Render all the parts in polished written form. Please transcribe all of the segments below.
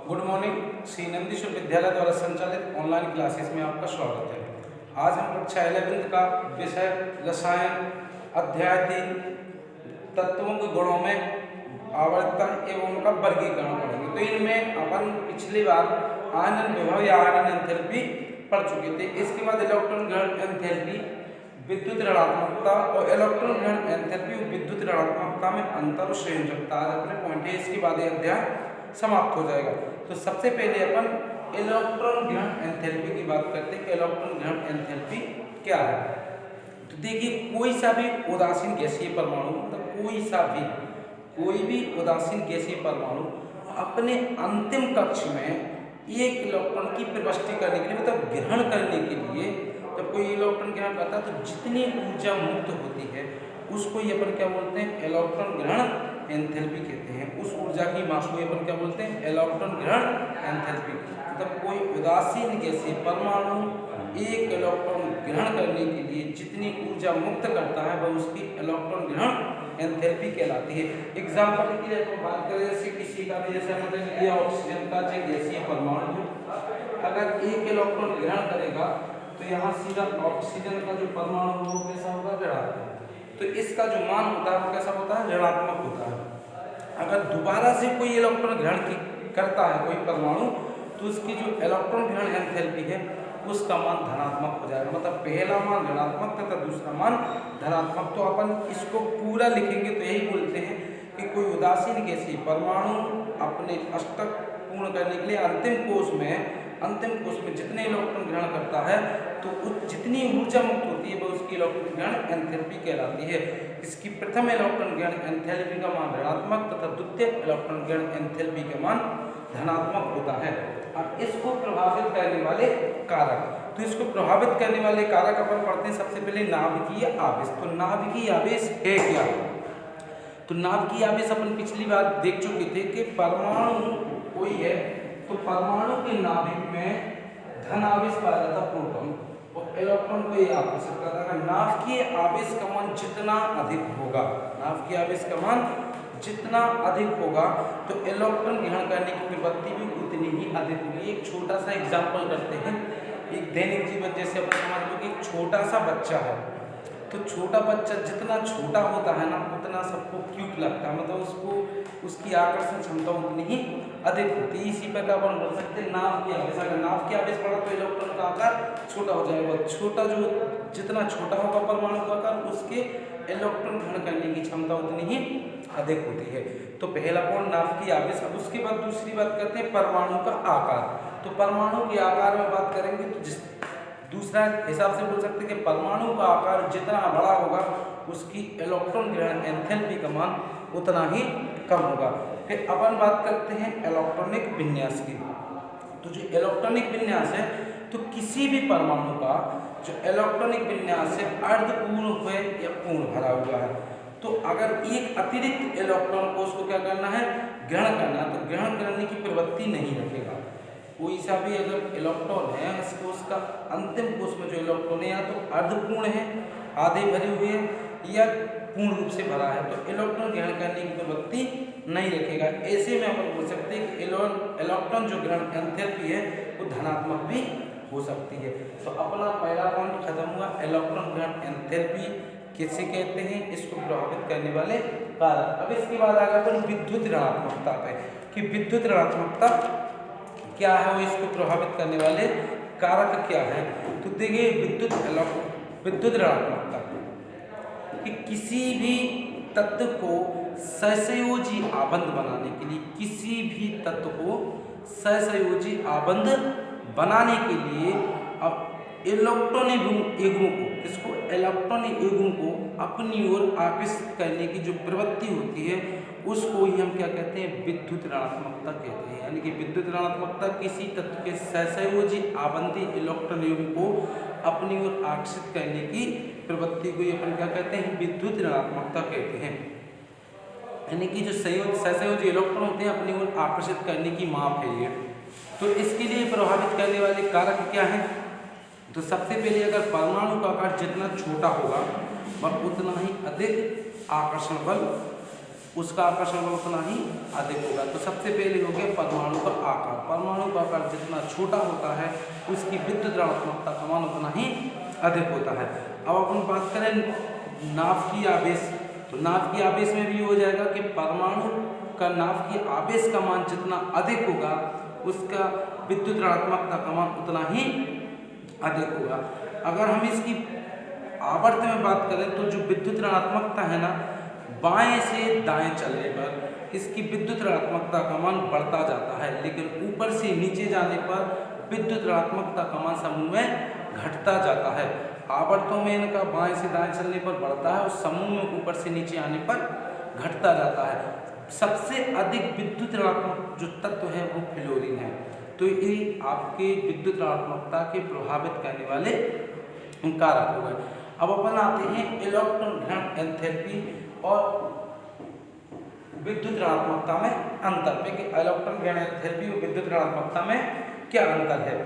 Good morning. Shri Nandishwar विद्यालय द्वारा संचालित ऑनलाइन क्लासेस में आपका स्वागत है। आज हम कक्षा 11वीं का विषय रसायन अध्याय 3 तत्वों के गुणों में आवर्तन एवं उनका वर्गीकरण पढ़ेंगे। तो इनमें अपन पिछली बार आयनन विभव या आयनन एंथैल्पी पढ़ चुके थे। इसके बाद इलेक्ट्रॉन ग्रहण एंथैल्पी, विद्युत ऋणात्मकता और इलेक्ट्रॉन ग्रहण एंथैल्पी और विद्युत ऋणात्मकता में अंतर और संयोजकता आज अपने पॉइंट है। इसके बाद यह अध्याय समाप्त हो जाएगा। तो सबसे पहले अपन इलेक्ट्रॉन ग्रहण एंथैल्पी की बात करते हैं कि इलेक्ट्रॉन ग्रहण एंथैल्पी क्या है। तो देखिए, कोई सा भी उदासीन गैसीय परमाणु, मतलब कोई भी उदासीन गैसीय परमाणु अपने अंतिम कक्ष में एक इलेक्ट्रॉन की प्रविष्टि करने के लिए, मतलब ग्रहण करने के लिए, जब कोई इलेक्ट्रॉन ग्रहण करता है तो जितनी ऊर्जा मुक्त होती है उसको ही अपन क्या बोलते हैं, इलेक्ट्रॉन ग्रहण एंथैल्पी कहते हैं। उस ऊर्जा की मास को अपन क्या बोलते हैं, इलेक्ट्रॉन ग्रहण एंथैल्पी। मतलब कोई उदासीन गैसीय परमाणु एक इलेक्ट्रॉन ग्रहण करने के लिए जितनी ऊर्जा मुक्त करता है वह उसकी इलेक्ट्रॉन ग्रहण एंथैल्पी कहलाती है। एग्जाम्पल के लिए हम बात करें, जैसे किसी का भी, जैसे मतलब ये ऑक्सीजन का जो गैसीय परमाणु अगर एक इलेक्ट्रॉन ग्रहण करेगा तो यहाँ सीधा ऑक्सीजन का जो परमाणु वो कैसा होगा, ऋणात्मक। तो इसका जो मान होता है वो कैसा होता है, ऋणात्मक होता है। अगर दोबारा से कोई इलेक्ट्रॉन ग्रहण करता है कोई परमाणु, तो उसकी जो इलेक्ट्रॉन ग्रहण एंथैल्पी है उसका मान धनात्मक हो जाएगा। मतलब पहला मान ऋणात्मक तथा दूसरा मान धनात्मक। तो अपन इसको पूरा लिखेंगे तो यही बोलते हैं कि कोई उदासीन गैसीय परमाणु अपने अष्टक पूर्ण करने के लिए अंतिम कोश में जितने इलेक्ट्रॉन ग्रहण करता है तो जितनी ऊर्जा मुक्त होती है वह उसकी इलेक्ट्रॉन ग्रहण एंथैल्पी कहलाती है। इसकी प्रथम इलेक्ट्रॉन ग्रहण एंथैल्पी का मान ऋणात्मक तथा द्वितीय इलेक्ट्रॉन ग्रहण एंथैल्पी का मान धनात्मक होता है। अब इसको प्रभावित करने वाले कारक, तो इसको प्रभावित करने वाले कारक अपन पढ़ते हैं। सबसे पहले नाभिकीय आवेश। तो नाभिकीय आवेश है क्या? तो नाभिकीय आवेश अपन पिछली बार देख चुके थे कि परमाणु कोई है तो परमाणु के नाभिक में धन आवेश पाया जाता प्रोटॉन और इलेक्ट्रॉन को ये आकर्षित करता है। नाभिकीय आवेश का मान जितना अधिक होगा, नाभिकीय आवेश का मान जितना अधिक होगा तो इलेक्ट्रॉन ग्रहण करने की प्रवृत्ति भी उतनी ही अधिक होगी। एक छोटा सा एग्जाम्पल करते हैं। एक दैनिक जीवन, जैसे अपन समझ लो कि एक छोटा सा बच्चा है, तो छोटा बच्चा जितना छोटा होता है ना उतना सबको क्यूट लगता है, मतलब उसकी आकर्षण क्षमता उतनी ही अधिक होती है। इसी प्रकार अपन बोल सकते हैं नाभ की आवेश। अगर नाभ की आवेश बढ़ा तो इलेक्ट्रॉन का आकार छोटा हो जाएगा। छोटा जो जितना छोटा होगा परमाणु का आकार, उसके इलेक्ट्रॉन ग्रहण करने की क्षमता उतनी ही अधिक होती है। तो पहला पॉइंट नाभ की आवेश। अब उसके बाद दूसरी बात करते हैं परमाणु का आकार। तो परमाणु के आकार में बात करेंगे तो दूसरा हिसाब से बोल सकते हैं कि परमाणु का आकार जितना बड़ा होगा उसकी इलेक्ट्रॉन ग्रहण एंथैल्पी का मान उतना ही कम होगा। फिर अपन बात करते हैं इलेक्ट्रॉनिक विन्यास की। तो जो इलेक्ट्रॉनिक विन्यास है, तो किसी भी परमाणु का जो इलेक्ट्रॉनिक विन्यास है अर्धपूर्ण हुए या पूर्ण भरा हुआ है, तो अगर एक अतिरिक्त इलेक्ट्रॉन को उसको क्या करना है, ग्रहण करना है, तो ग्रहण करने की प्रवृत्ति नहीं रखेगा। कोई सा भी अगर इलेक्ट्रॉन है, इसको उसका अंतिम कोश में जो इलेक्ट्रॉन है या तो अर्धपूर्ण है, आधे भरे हुए हैं, या पूर्ण रूप से भरा है, तो इलेक्ट्रॉन ग्रहण करने की प्रवृत्ति नहीं रखेगा। ऐसे में अपन बोल सकते हैं कि इलेक्ट्रॉन जो ग्रहण एंथैल्पी है वो धनात्मक भी हो सकती है। तो अपना पहला पॉइंट खत्म हुआ, इलेक्ट्रॉन ग्रहण एंथैल्पी किसे कहते हैं, इसको प्रभावित करने वाले कारक। अब इसके बाद आगे अपन विद्युत ऋणात्मकता पे कि विद्युत ऋणात्मकता क्या है, वो इसको प्रभावित करने वाले कारक क्या है। तो देखिए, विद्युत ऋणात्मकता कि किसी भी तत्व को सहसंयोजी आबंध बनाने के लिए, किसी भी तत्व को सहसंयोजी आबंध बनाने के लिए अब इलेक्ट्रॉन युग्म को, इसको इलेक्ट्रॉन युग्म को अपनी ओर आकर्षित करने की जो प्रवृत्ति होती है उसको ही हम क्या कहते हैं, विद्युत ऋणात्मकता कहते हैं। यानी कि विद्युत ऋणात्मकता किसी तत्व के सहसंयोजी आबंधी इलेक्ट्रॉन युग्म को अपनी ओर आकर्षित करने की प्रवृत्ति को अपन क्या कहते हैं, विद्युत ऋणात्मकता कहते हैं। यानी कि जो सहसंयोजी इलेक्ट्रॉन होते हैं अपनी ओर आकर्षित करने की माप है ये। तो इसके लिए प्रभावित करने वाले कारक क्या हैं? तो सबसे पहले अगर परमाणु का आकार जितना छोटा होगा वह उतना ही अधिक आकर्षण बल उसका आकर्षण बल उतना ही अधिक होगा। तो सबसे पहले हो गया परमाणु का आकार। परमाणु का आकार जितना छोटा होता है उसकी विद्युत ऋणात्मकता का मान उतना ही अधिक होता है। अब अपन बात करें नाभ की आवेश, तो नाभ की आवेश में भी हो जाएगा कि परमाणु का नाभ की आवेश का मान जितना अधिक होगा उसका विद्युत ऋणात्मकता का मान उतना ही अधिक होगा। अगर हम इसकी आवर्त में बात करें तो जो विद्युत ऋणात्मकता है ना, बाएं से दाएं चलने पर इसकी विद्युत ऋणात्मकता का मान बढ़ता जाता है, लेकिन ऊपर से नीचे जाने पर विद्युत ऋणात्मकता का मान समूह में घटता जाता है। आवर्तों में इनका बाएं से दाएं चलने पर बढ़ता है और समूह में ऊपर से नीचे आने पर घटता जाता है। सबसे अधिक विद्युत ऋणात्मक जो तत्व है वो फ्लोरीन है। तो ये आपके विद्युत ऋणात्मकता के प्रभावित करने वाले कारक हो गए। अब अपन आते हैं इलेक्ट्रॉन घनत्व एंथैल्पी और विद्युत ऋणात्मकता में अंतर पे कि इलेक्ट्रॉन घनत्व एंथैल्पी और विद्युत ऋणात्मकता में क्या अंतर है।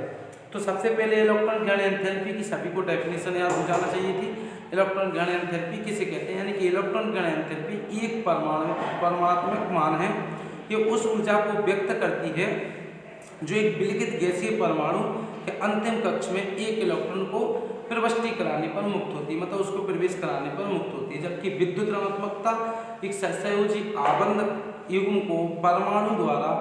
तो सबसे पहले इलेक्ट्रॉन घनत्व एंथैल्पी की सभी को डेफिनेशन याद हो जाना चाहिए थी। इलेक्ट्रॉन घनत्व एंथैल्पी किसे कहते हैं, यानी कि इलेक्ट्रॉन घनत्व एंथैल्पी एक परमाणुक मान है। ये उस ऊर्जा को व्यक्त करती है जो एक विलिखित गैसीय परमाणु के अंतिम कक्ष में एक इलेक्ट्रॉन को प्रविष्टि कराने पर मुक्त होती है, मतलब उसको प्रवेश कराने पर मुक्त होती है। जबकि विद्युत ऋणात्मकता एक सहसंयोजी आबंध युग्म को परमाणु द्वारा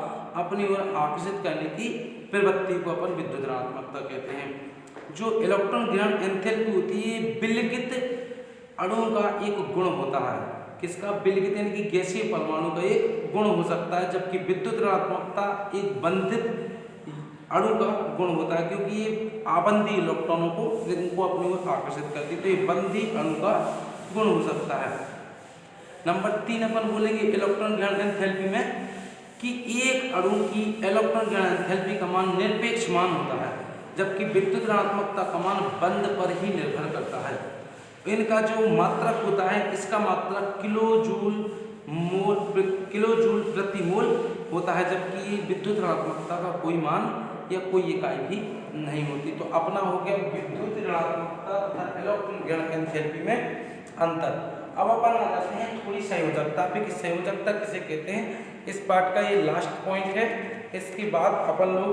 अपनी ओर आकर्षित करने की प्रवृत्ति को अपन विद्युत ऋणात्मकता कहते हैं। जो इलेक्ट्रॉन घनत्व एंथैल्पी होती है विलिखित अणु का एक गुण होता है। किसका? विलिखित यानी कि गैसीय परमाणु का एक गुण हो सकता है, जबकि विद्युत ऋणात्मकता एक बंधित अणु का गुण होता है, क्योंकि ये आबंधी इलेक्ट्रॉनों को इनको अपनी ओर आकर्षित करती है। तो ये बंधी अणु का गुण हो सकता है। नंबर 3 अपन बोलेंगे इलेक्ट्रॉन घनत्व एंथैल्पी में कि एक अणु की इलेक्ट्रॉन घनत्व एंथैल्पी का मान निरपेक्ष मान होता है, जबकि विद्युत ऋणात्मकता का मान बंध पर ही निर्भर करता है। इनका जो मात्रक होता है इसका मात्रक किलोजूल प्रति मोल होता है, जबकि विद्युत ऋणात्मकता का कोई मान या कोई इकाई भी नहीं होती। तो अपना हो गया विद्युत ऋणात्मकता तथा इलेक्ट्रॉन घनत्व एंथैल्पी में अंतर। अब अपन आ जाते हैं थोड़ी संयोजकता पे कि संयोजकता किसे कहते हैं। इस पार्ट का ये लास्ट पॉइंट है, इसके बाद अपन लोग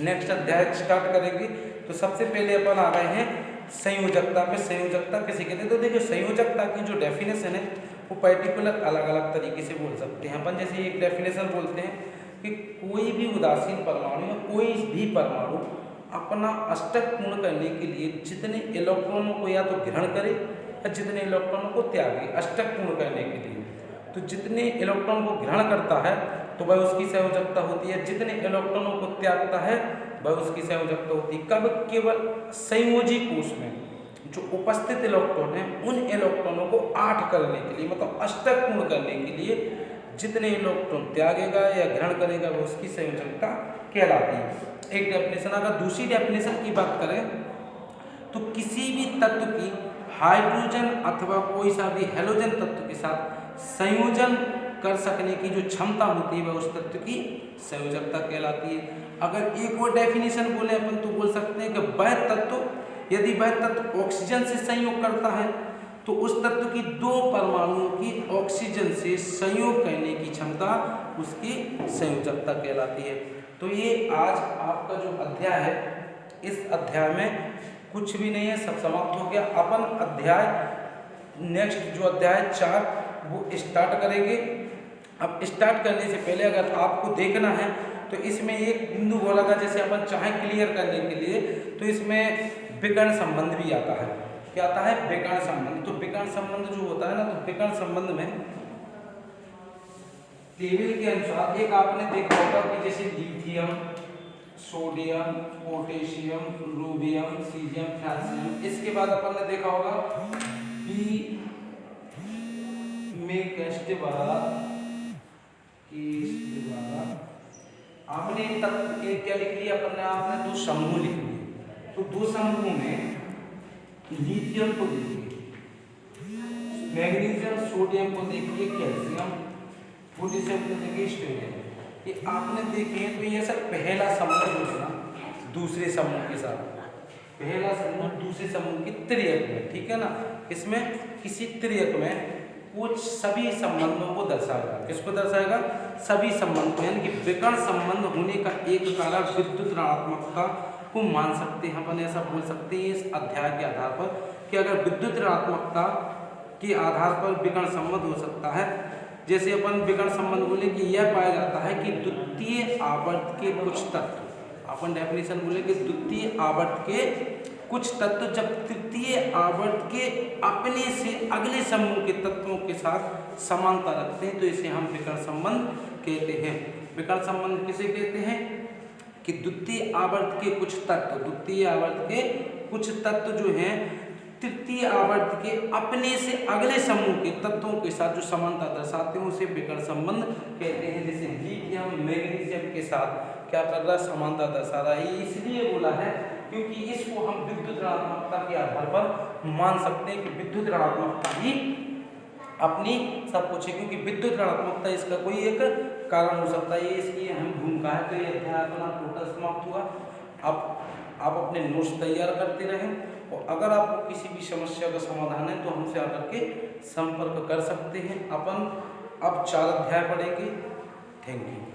नेक्स्ट अध्याय स्टार्ट करेंगे। तो सबसे पहले अपन आ गए हैं संयोजकता पे। संयोजकता किसे कहते हैं? तो देखिए संयोजकता की जो डेफिनेशन है वो पर्टिकुलर अलग अलग तरीके से बोल सकते हैं अपन। जैसे एक डेफिनेशन बोलते हैं कि कोई भी उदासीन परमाणु या कोई भी परमाणु अपना अष्टक पूर्ण करने के लिए जितने इलेक्ट्रॉनों को या तो ग्रहण करे या जितने इलेक्ट्रॉनों को त्यागे अष्टक पूर्ण करने के लिए, तो जितने इलेक्ट्रॉन को ग्रहण करता है तो वह उसकी संयोजकता होती है, जितने इलेक्ट्रॉनों को त्यागता है वह उसकी संयोजकता होती है। कब? केवल संयोजी कोष में जो उपस्थित इलेक्ट्रॉन है उन इलेक्ट्रॉनों को 8 करने के लिए, मतलब अष्टक पूर्ण करने के लिए जितने इलेक्ट्रॉन त्यागेगा या ग्रहण करेगा वो उसकी संयोजकता कहलाती है। एक डेफिनेशन। अगर दूसरी डेफिनेशन की बात करें तो किसी भी तत्व की हाइड्रोजन अथवा कोई सा भी हैलोजन तत्व के साथ संयोजन कर सकने की जो क्षमता होती है वह उस तत्व की संयोजकता कहलाती है। अगर एक और डेफिनेशन बोले अपन तो बोल सकते हैं कि वह तत्व, यदि वह तत्व ऑक्सीजन से संयोग करता है तो उस तत्व की 2 परमाणुओं की ऑक्सीजन से संयोग करने की क्षमता उसकी संयोजकता कहलाती है। तो ये आज आपका जो अध्याय है, इस अध्याय में कुछ भी नहीं है, सब समाप्त हो गया। अपन अध्याय नेक्स्ट जो अध्याय 4 वो स्टार्ट करेंगे। अब स्टार्ट करने से पहले अगर आपको देखना है तो इसमें एक बिंदु बोला था, जैसे अपन चाहे क्लियर करने के लिए, तो इसमें विकर्ण संबंध भी आता है। क्या आता है? विकर्ण संबंध। तो विकर्ण संबंध जो होता है ना, तो विकर्ण संबंध में टेबल के अनुसार एक आपने देखा होगा कि जैसे lithium, sodium, potassium, rubidium, caesium, calcium, इसके बाद अपन ने देखा होगा बी में कैस्टे वाला आपने तत्व क्या लिख लिया अपन ने? आपने 2 समूह लिख लिए। तो 2 समूह में लिथियम को देखिए, मैग्नीशियम, सोडियम को देखिए, कैल्शियम, पोटेशियम को देखिए, स्टेरियम। ये आपने देखे तो ये सर पहला समूह होगा दूसरे समूह के साथ, पहला समूह दूसरे समूह की त्रियक में, ठीक है ना। इसमें किसी त्रियक में कुछ सभी संबंधों को दर्शाएगा। किसको दर्शाएगा? सभी संबंध को, यानी कि विकर्ण संबंध होने का एक कारण विद्युत ऋणात्मकता को मान सकते हैं। अपन ऐसा बोल सकते हैं इस अध्याय के आधार पर कि अगर विद्युत ऋणात्मकता के आधार पर विकर्ण संबंध हो सकता है, जैसे अपन विकर्ण संबंध बोले कि यह पाया जाता है कि द्वितीय आवर्त के कुछ तत्व, अपन डेफिनेशन बोले कि द्वितीय आवर्त के कुछ तत्व जब तृतीय आवर्त के अपने से अगले समूह के तत्वों के साथ समानता रखते हैं तो इसे हम विकर्ण संबंध कहते हैं। विकर्ण संबंध किसे कहते हैं? कि द्वितीय आवर्त के कुछ तत्व, द्वितीय आवर्त के कुछ तत्व जो हैं तृतीय आवर्त के अपने से अगले समूह के तत्वों के साथ जो समानता दर्शाते हैं उसे विकर्ण संबंध कहते हैं। जैसे लिथियम मैग्नीशियम के साथ क्या कर रहा है? समानता दर्शा रहा है। ये इसलिए बोला है क्योंकि इसको हम विद्युत ऋणात्मकता के आधार पर मान सकते हैं कि विद्युत ऋणात्मकता ही अपनी सब कुछ है, क्योंकि विद्युत ऋणात्मकता इसका कोई एक कारण हो सकता है। ये इसकी अहम भूमिका है। तो ये अध्याय अपना टोटल समाप्त हुआ। अब आप अपने नोट्स तैयार करते रहें और अगर आपको किसी भी समस्या का समाधान है तो हमसे आकर के संपर्क कर सकते हैं। अपन अब 4 अध्याय पढ़ेंगे। Thank you.